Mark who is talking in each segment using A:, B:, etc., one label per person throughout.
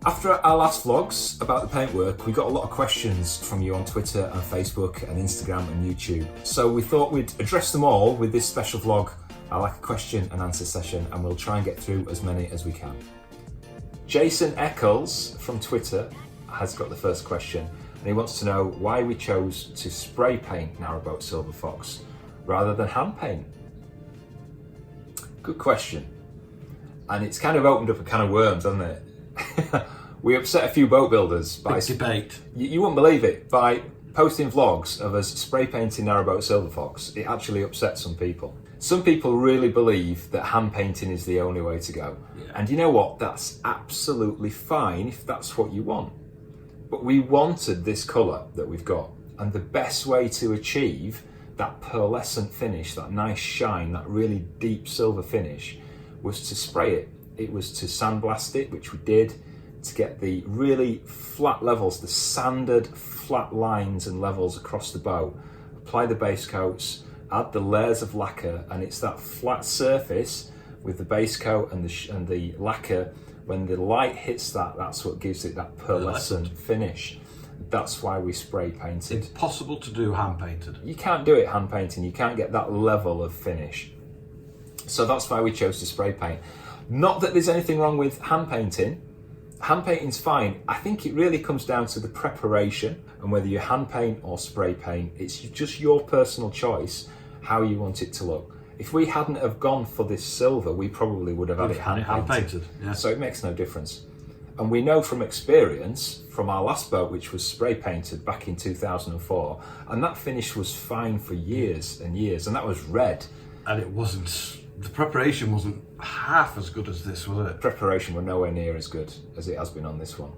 A: After our last vlogs about the paintwork, we got a lot of questions from you on Twitter and Facebook and Instagram and YouTube. So we thought we'd address them all with this special vlog, like a question and answer session, and we'll try and get through as many as we can. Jason Eccles from Twitter has got the first question, and he wants to know why we chose to spray paint Narrowboat Silver Fox rather than hand paint. Good question. And it's kind of opened up a can of worms, hasn't it? We upset a few boat builders by
B: debate.
A: You wouldn't believe it. By posting vlogs of us spray painting Narrowboat Silver Fox, it actually upset some people. Some people really believe that hand painting is the only way to go.
B: Yeah.
A: And you know what? That's absolutely fine if that's what you want. But we wanted this colour that we've got, and the best way to achieve that pearlescent finish, that nice shine, that really deep silver finish, was to spray it. It was to sandblast it, which we did, to get the really flat levels, the sanded flat lines and levels across the boat. Apply the base coats, add the layers of lacquer, and it's that flat surface with the base coat and the lacquer. When the light hits that, that's what gives it that pearlescent finish. That's why we spray painted.
B: It's possible to do hand painted.
A: You can't do it hand painting. You can't get that level of finish. So that's why we chose to spray paint. Not that there's anything wrong with hand painting. Hand painting's fine. I think it really comes down to the preparation and whether you hand paint or spray paint. It's just your personal choice how you want it to look. If we hadn't have gone for this silver, we probably would have had it hand painted.
B: Yeah.
A: So it makes no difference. And we know from experience, from our last boat, which was spray painted back in 2004, and that finish was fine for years and years, and that was red.
B: And it wasn't, the preparation wasn't half as good as this, was it?
A: Preparation were nowhere near as good as it has been on this one.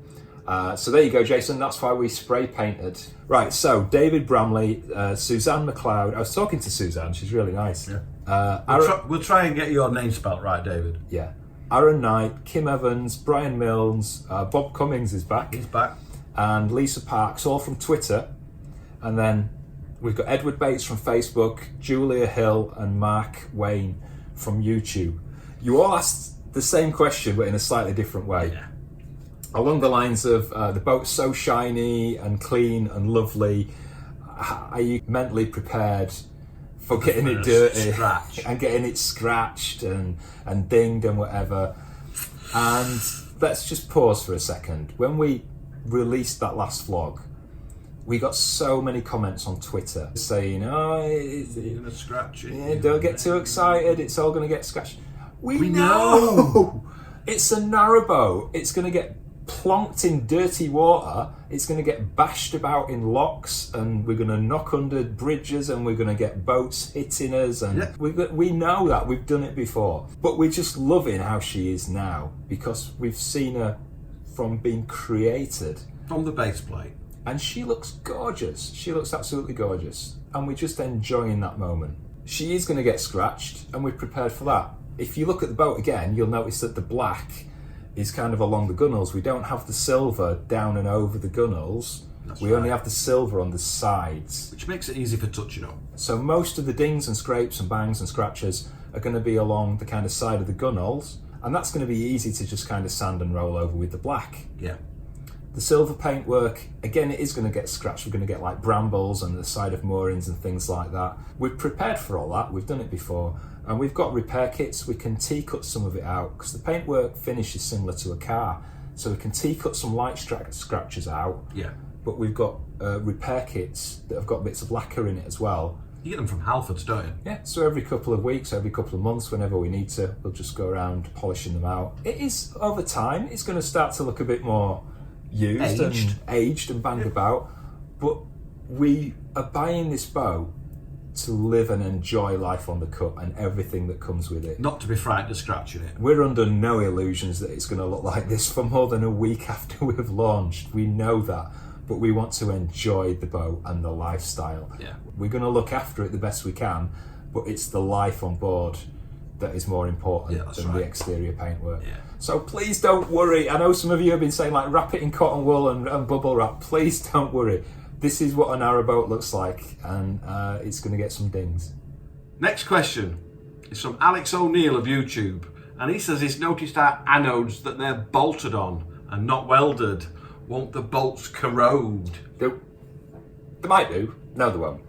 A: So there you go, Jason, that's why we spray painted. Right, so David Bramley, Suzanne McLeod. I was talking to Suzanne, she's really nice.
B: Yeah. We'll try and get your name spelt right, David.
A: Yeah. Aaron Knight, Kim Evans, Brian Milnes, Bob Cummings is back.
B: He's back.
A: And Lisa Parks, all from Twitter. And then we've got Edward Bates from Facebook, Julia Hill and Mark Wayne from YouTube. You all asked the same question, but in a slightly different way.
B: Yeah.
A: Along the lines of the boat's so shiny and clean and lovely. Are you mentally prepared for getting it dirty and getting it scratched and dinged and whatever? And let's just pause for a second. When we released that last vlog, we got so many comments on Twitter saying, "Oh,
B: you're gonna scratch it.
A: Yeah, don't get too excited. It's all going to get scratched." We know it's a narrowboat. It's going to get plonked in dirty water. It's going to get bashed about in locks, and we're going to knock under bridges, and we're going to get boats hitting us. And
B: yeah.
A: we know that we've done it before, but we're just loving how she is now because we've seen her from being created
B: from the base plate.
A: And she looks gorgeous. She looks absolutely gorgeous. And we're just enjoying that moment. She is going to get scratched, and we're prepared for that. If you look at the boat again, you'll notice that the black is kind of along the gunnels. We don't have the silver down and over the gunnels. We only have the silver on the sides.
B: Which makes it easy for touching up.
A: So most of the dings and scrapes and bangs and scratches are going to be along the kind of side of the gunnels. And that's going to be easy to just kind of sand and roll over with the black.
B: Yeah.
A: The silver paintwork, again, it is going to get scratched. We're going to get like brambles on the side of moorings and things like that. We're prepared for all that. We've done it before. And we've got repair kits. We can T-cut some of it out because the paintwork finish is similar to a car. So we can T-cut some light scratches out.
B: Yeah.
A: But we've got repair kits that have got bits of lacquer in it as well.
B: You get them from Halfords, don't you?
A: Yeah, so every couple of weeks, every couple of months, whenever we need to, we'll just go around polishing them out. It is, over time, it's going to start to look a bit more aged and banged about, but we are buying this boat to live and enjoy life on the cut and everything that comes with it.
B: Not to be frightened of scratching it.
A: We're under no illusions that it's going to look like this for more than a week after we've launched. We know that, but we want to enjoy the boat and the lifestyle.
B: Yeah.
A: We're going to look after it the best we can, but it's the life on board that is more important than the exterior paintwork.
B: Yeah.
A: So please don't worry. I know some of you have been saying like wrap it in cotton wool and bubble wrap. Please don't worry. This is what a narrowboat looks like, and it's going to get some dings.
B: Next question is from Alex O'Neill of YouTube, and he says he's noticed our anodes that they're bolted on and not welded. Won't the bolts corrode?
A: They might do. No, they won't.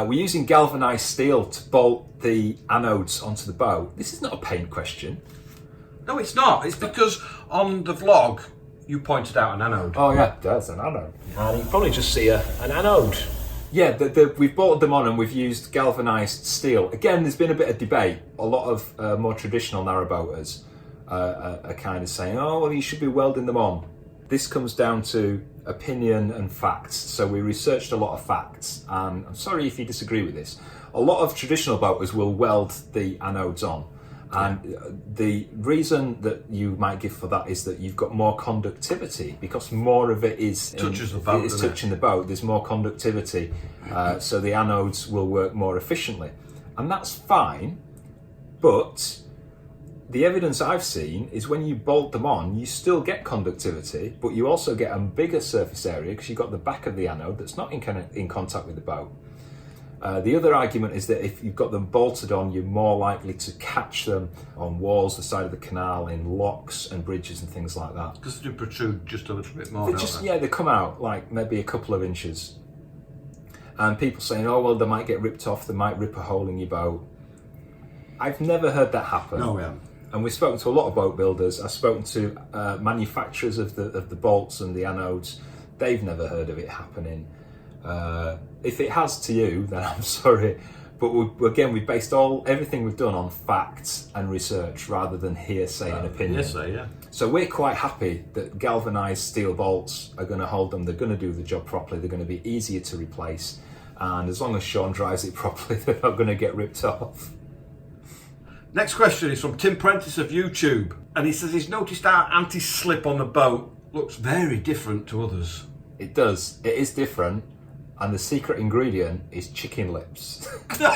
A: We're using galvanised steel to bolt the anodes onto the boat. This is not a paint question.
B: No, it's not. It's because on the vlog, you pointed out an anode.
A: Oh yeah, there's an anode.
C: And you can probably just see an anode.
A: Yeah, we've bolted them on and we've used galvanised steel. Again, there's been a bit of debate. A lot of more traditional narrowboaters are kind of saying, oh, well, you should be welding them on. This comes down to opinion and facts. So we researched a lot of facts, and I'm sorry if you disagree with this. A lot of traditional boaters will weld the anodes on. And the reason that you might give for that is that you've got more conductivity, because more of it is touching the boat. There's more conductivity, so the anodes will work more efficiently, and that's fine. But the evidence I've seen is when you bolt them on, you still get conductivity, but you also get a bigger surface area because you've got the back of the anode that's not in contact with the boat. The other argument is that if you've got them bolted on, you're more likely to catch them on walls, the side of the canal, in locks and bridges and things like that.
B: Because they do protrude just a little bit more,
A: they come out like maybe a couple of inches. And people saying, oh, well, they might get ripped off, they might rip a hole in your boat. I've never heard that happen.
B: No, we haven't.
A: And we've spoken to a lot of boat builders. I've spoken to manufacturers of the bolts and the anodes. They've never heard of it happening. If it has to you, then I'm sorry, but we based everything we've done on facts and research rather than hearsay and opinion.
B: Hearsay, yeah.
A: So we're quite happy that galvanised steel bolts are going to hold them. They're going to do the job properly. They're going to be easier to replace, and as long as Sean drives it properly, they're not going to get ripped off.
B: Next question is from Tim Prentice of YouTube, and he says he's noticed our anti-slip on the boat looks very different to others.
A: It does. It is different. And the secret ingredient is chicken lips. You're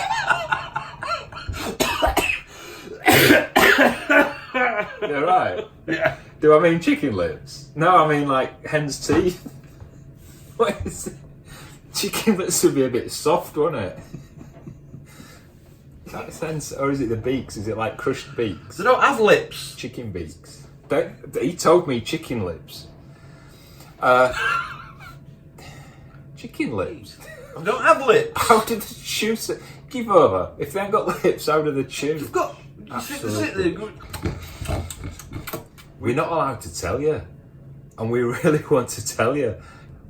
A: right.
B: Yeah.
A: Do I mean chicken lips? No, I mean like hen's teeth. What is it? Chicken lips would be a bit soft, wouldn't it? Does that sense? Or is it the beaks? Is it like crushed beaks?
B: They don't have lips.
A: Chicken beaks. He told me chicken lips. Chicken lips.
B: They don't have lips.
A: How did the chew? Give over. If they ain't got lips, how do they chew?
B: You've got.
A: Absolutely. We're not allowed to tell you, and we really want to tell you.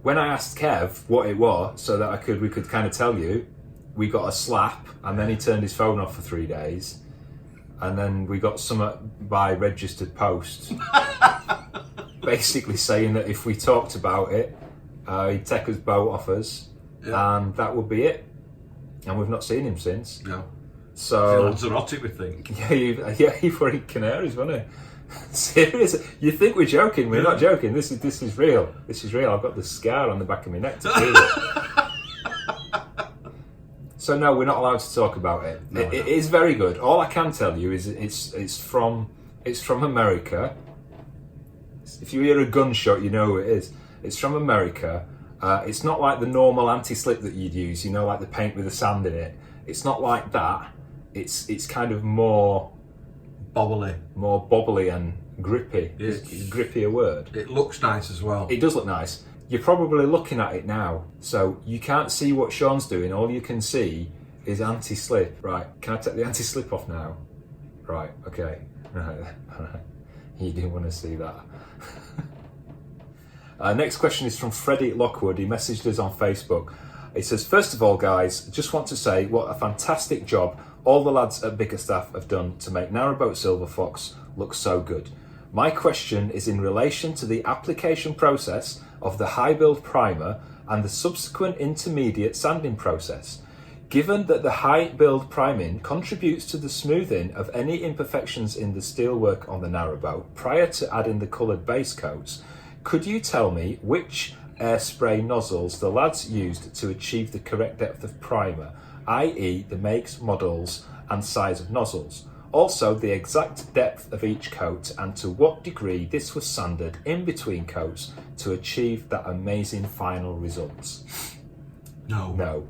A: When I asked Kev what it was, so that we could kind of tell you, we got a slap, and then he turned his phone off for 3 days, and then we got some by registered post, basically saying that if we talked about it, he'd take his boat off us, and that would be it. And we've not seen him since.
B: No.
A: So
B: Lanzarote, we think.
A: Yeah, he were in Canaries, wasn't he? Seriously, you think we're joking? We're not joking. This is real. This is real. I've got the scar on the back of my neck to prove it. So no, we're not allowed to talk about it.
B: No,
A: it is very good. All I can tell you is it's from America. If you hear a gunshot, you know who it is. It's from America. It's not like the normal anti-slip that you'd use, like the paint with the sand in it. It's not like that. It's kind of more bobbly and grippy. Is grippy a word?
B: It looks nice as well.
A: It does look nice. You're probably looking at it now, so you can't see what Sean's doing. All you can see is anti-slip. Right, can I take the anti-slip off now? Right, okay. Right. You didn't want to see that. Next question is from Freddie Lockwood. He messaged us on Facebook. He says, first of all, guys, just want to say what a fantastic job all the lads at Bickerstaff have done to make Narrowboat Silver Fox look so good. My question is in relation to the application process of the high build primer and the subsequent intermediate sanding process. Given that the high build priming contributes to the smoothing of any imperfections in the steelwork on the narrowboat prior to adding the coloured base coats, could you tell me which air spray nozzles the lads used to achieve the correct depth of primer, i.e. the makes, models and size of nozzles? Also the exact depth of each coat and to what degree this was sanded in between coats to achieve that amazing final results. No.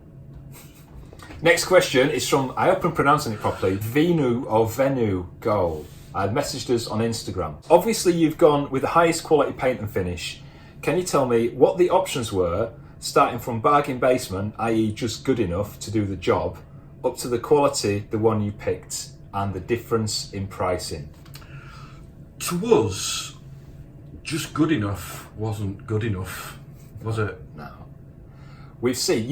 A: Next question is from, I hope I'm pronouncing it properly, Venu or Venu Goal. messaged us on Instagram. Obviously, you've gone with the highest quality paint and finish. Can you tell me what the options were, starting from bargain basement, i.e. just good enough to do the job, up to the quality, the one you picked, and the difference in pricing?
B: To us, just good enough wasn't good enough, was it?
A: No. We've seen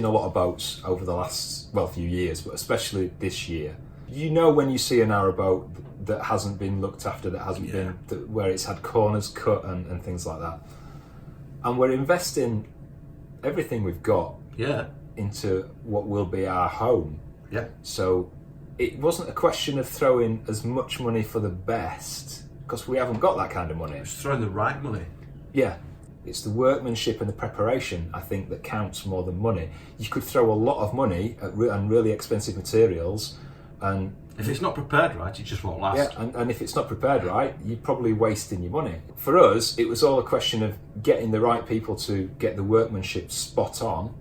A: a lot of boats over the last, few years, but especially this year. When you see a narrowboat that hasn't been looked after, that hasn't been, where it's had corners cut and things like that. And we're investing everything we've got into what will be our home.
B: Yeah.
A: So it wasn't a question of throwing as much money for the best, because we haven't got that kind of money.
B: It's throwing the right money.
A: Yeah. It's the workmanship and the preparation, I think, that counts more than money. You could throw a lot of money at and really expensive materials, and
B: if it's not prepared right, it just won't last.
A: Yeah, and if it's not prepared right, you're probably wasting your money. For us, it was all a question of getting the right people to get the workmanship spot on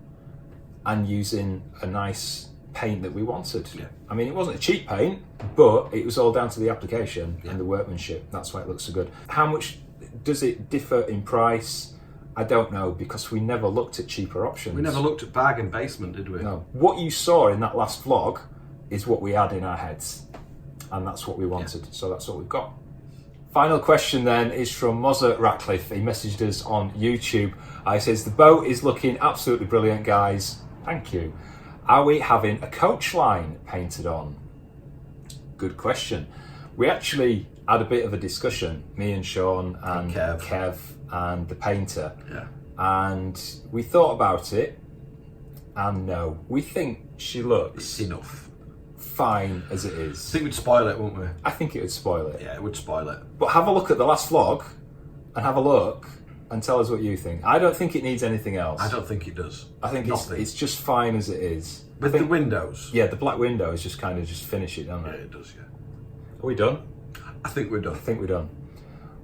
A: and using a nice paint that we wanted.
B: Yeah.
A: I mean, it wasn't a cheap paint, but it was all down to the application and the workmanship. That's why it looks so good. How much does it differ in price? I don't know, because we never looked at cheaper options.
B: We never looked at bargain basement, did we?
A: No. What you saw in that last vlog is what we had in our heads, and that's what we wanted. So that's what we've got. Final question then is from Mozart Ratcliffe. He messaged us on YouTube. He says, the boat is looking absolutely brilliant, guys. Thank you. Are we having a coach line painted on? Good question. We actually had a bit of a discussion, me and Sean and Kev and the painter.
B: Yeah.
A: And we thought about it, and no, we think she looks
B: It's enough.
A: fine as it is.
B: I think we'd spoil it, wouldn't we?
A: I think it would spoil it.
B: Yeah, it would spoil it.
A: But have a look at the last vlog and have a look and tell us what you think. I don't think it needs anything else.
B: I don't think it does.
A: I think it's just fine as it is.
B: With the windows?
A: Yeah, the black windows just kind of just finish it, don't they?
B: Yeah, it does, yeah.
A: Are we done?
B: I think we're done.
A: I think we're done.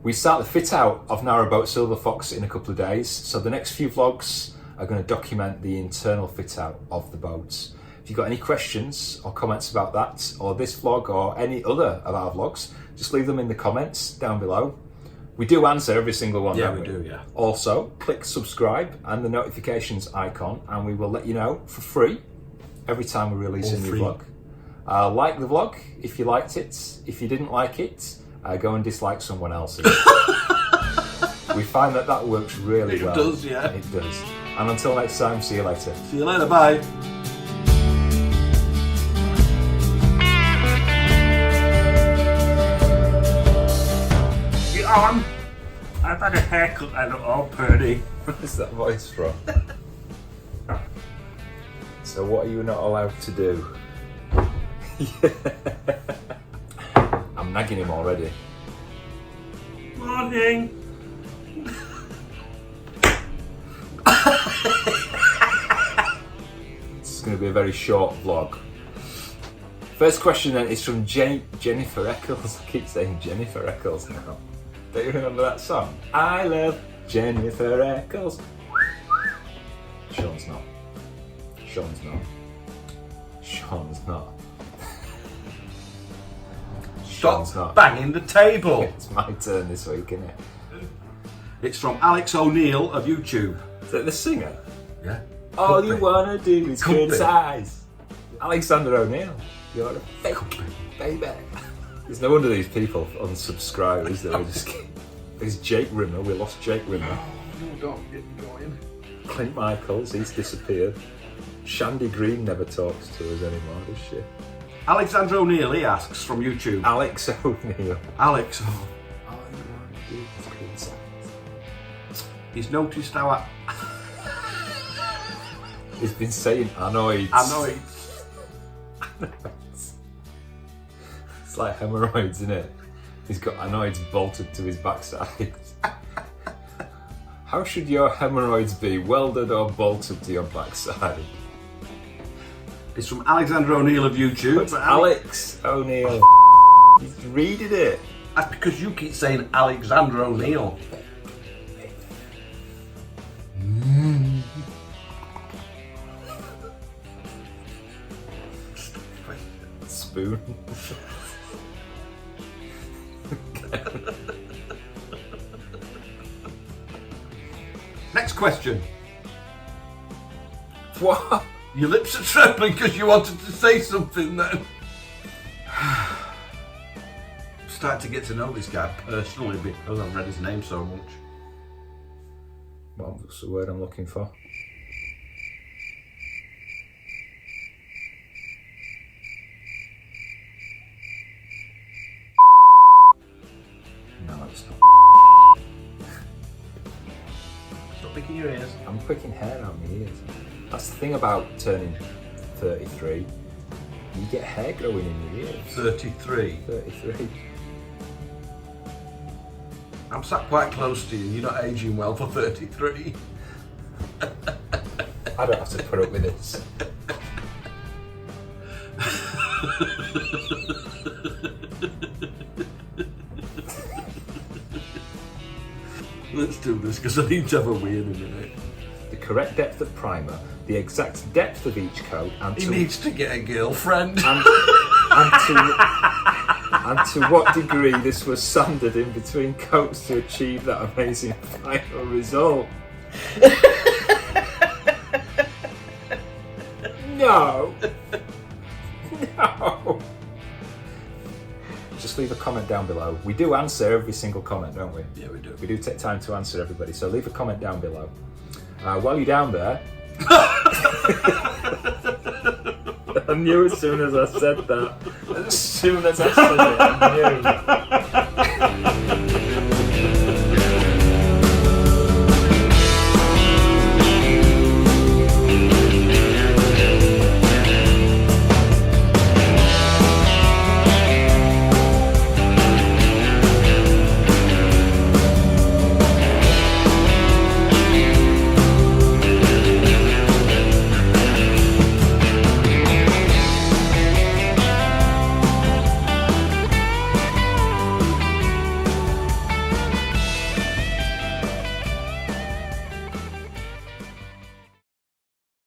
A: We start the fit out of Narrowboat Silver Fox in a couple of days, so the next few vlogs are going to document the internal fit out of the boats. If you've got any questions or comments about that, or this vlog, or any other of our vlogs, just leave them in the comments down below. We do answer every single one.
B: Yeah, we do, yeah.
A: Also, click subscribe and the notifications icon, and we will let you know for free every time we release a new vlog. Like the vlog if you liked it. If you didn't like it, go and dislike someone else's. We find that works really well.
B: It does, yeah.
A: It does. And until next time, see you later.
B: See you later, bye. Get on. I've had a haircut, I look all pretty.
A: Where's that voice from? So what are you not allowed to do? I'm nagging him already.
B: Morning.
A: This is going to be a very short vlog. First question then is from Jennifer Eccles. I keep saying Jennifer Eccles now. Don't you remember that song? I love Jennifer Eccles. Sean's not. Sean's not. Sean's not. Sean's
B: Stop
A: not.
B: banging the table.
A: It's my turn this week, isn't it?
B: It's from Alex O'Neill of YouTube.
A: Is that the singer?
B: Yeah.
A: All
B: Could
A: you
B: be.
A: wanna do is
B: Could be.
A: criticize. Alexander O'Neill. You're a fake baby. There's no wonder these people unsubscribe, is there? There's Jake Rimmer. We lost Jake Rimmer.
B: No, don't get me going.
A: Clint Michaels, he's disappeared. Shandy Green never talks to us anymore, does she?
B: Alexander O'Neill, he asks from YouTube.
A: Alex O'Neill.
B: Alex,
A: All you wanna do is criticize.
B: he's noticed our
A: He's been saying anodes.
B: Anodes.
A: It's like hemorrhoids, isn't it? He's got anodes bolted to his backside. How should your hemorrhoids be? Welded or bolted to your backside?
B: It's from Alexander O'Neill of YouTube.
A: It's Alex O'Neill. He's reading it.
B: That's because you keep saying Alexander O'Neill.
A: Spoon.
B: Next question.
A: What?
B: Your lips are trembling because you wanted to say something then. Starting to get to know this guy personally because I've read his name so much.
A: What's the word I'm looking for? No, it's not.
B: Stop picking your ears.
A: I'm picking hair out my ears. That's the thing about turning 33. You get hair growing in your ears.
B: 33.
A: 33.
B: I'm sat quite close to you. You're not aging well for 33.
A: I don't have to put up with this.
B: Let's do this because I need to have a wee in a minute.
A: The correct depth of primer, the exact depth of each coat, and
B: He
A: to,
B: needs to get a girlfriend.
A: and to what degree this was sanded in between coats to achieve that amazing final result. No. No. Just leave a comment down below. We do answer every single comment, don't we?
B: Yeah, we do.
A: We do take time to answer everybody, so leave a comment down below. While you're down there, I knew as soon as I said that. As soon as I said it, I knew.